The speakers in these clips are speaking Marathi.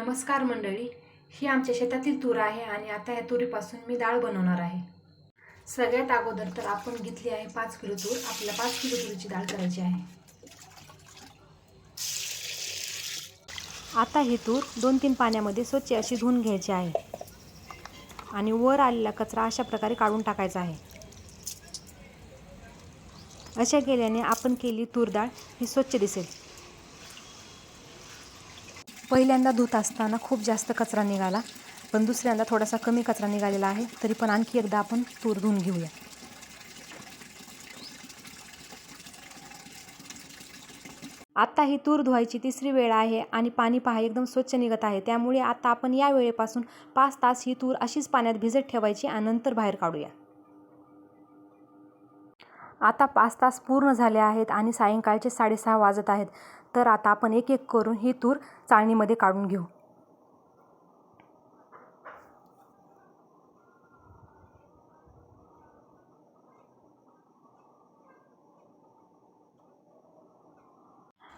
नमस्कार मंडळी, ही आमच्या शेतातील तूर आहे आणि आता या तुरीपासून मी डाळ बनवणार आहे। सगळ्यात अगोदर तर आपण घेतली आहे 5 किलो तूर। आपल्याला 5 किलो तुरीची डाळ करायची आहे। आता ही तूर 2-3 पाण्यामध्ये स्वच्छ अशी धुवून घ्यायची आहे आणि वर आलेला कचरा अशा प्रकारे काढून टाकायचा आहे। अशा केल्याने आपण केली तूर डाळ ही स्वच्छ दिसेल। पहिल्यांदा धुत असताना खूप जास्त कचरा निघाला, पण दुसऱ्यांदा थोडासा कमी कचरा निघालेला आहे। तरी पण आणखी एकदा आपण तूर धुवून घेऊया। आता ही तूर धुवायची तिसरी वेळ आहे आणि पाणी पहा एकदम स्वच्छ निघत आहे। त्यामुळे आता आपण या वेळेपासून 5 तास ही तूर अशीच पाण्यात भिजत ठेवायची आणि नंतर बाहेर काढूया। आता 5 तास पूर्ण झाले आहेत आणि सायंकाळचे 6:30 वाजत आहेत। तर आता आपण एक एक करून ही तूर चाळणीमध्ये काढून घेऊ।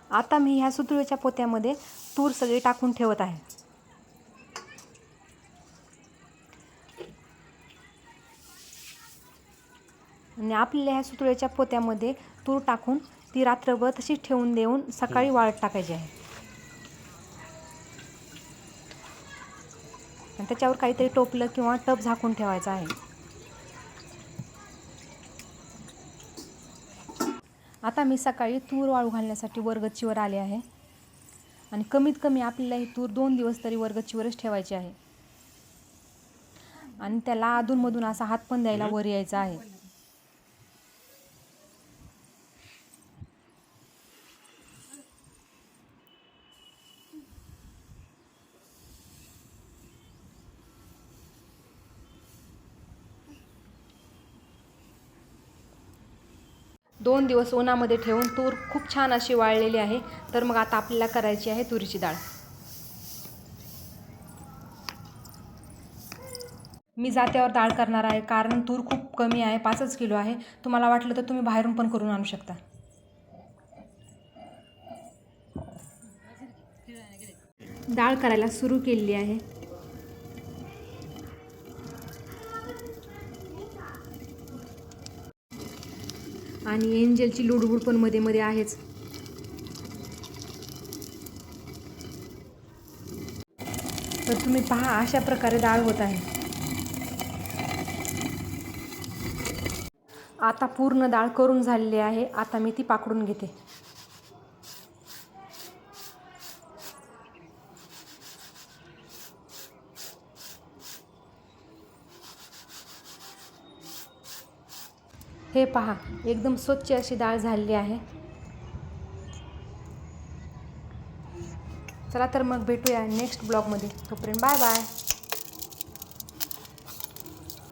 आता मी ह्या सुतळीच्या पोत्यामध्ये तूर सगळी टाकून ठेवत आहे। आणि आपल्याला ह्या सुतळीच्या पोत्यामध्ये तूर टाकून ती रात्रभर तशीच ठेवून देऊन सकाळी वाळत टाकायची आहे। आणि त्याच्यावर काहीतरी टोपलं किंवा टब झाकून ठेवायचं आहे। आता मी सकाळी तूर वाळू घालण्यासाठी वर गच्चीवर आले आहे आणि कमीत कमी आपल्याला ही तूर 2 दिवस तरी वर गच्चीवरच ठेवायची आहे आणि त्याला अधूनमधून असा हात पण द्यायला वर यायचा आहे। दोन दिवस उन्हामध्ये ठेवून तूर खूप छान अशी वाळलेली आहे। तर मग आता आपल्याला करायची आहे तुरीची डाळ। मी जात्यावर डाळ करणार आहे कारण तूर खूप कमी आहे, 5च किलो आहे। तुम्हाला वाटलं तर तुम्ही बाहेरून पण करून आणू शकता। डाळ करायला सुरू केलेली आहे। आणि एंजलची लुडबुड पण मध्ये मध्ये आहेच। तर तुम्ही पहा अशा प्रकारे डाळ होत आहे। आता पूर्ण डाळ करून झालेली आहे। आता मी ती पाकडून घेते। हे पहा एकदम स्वच्छ अशी डाळ झालेली आहे। चला तर मग भेटूया नेक्स्ट ब्लॉगमध्ये। तोपर्यंत बाय बाय।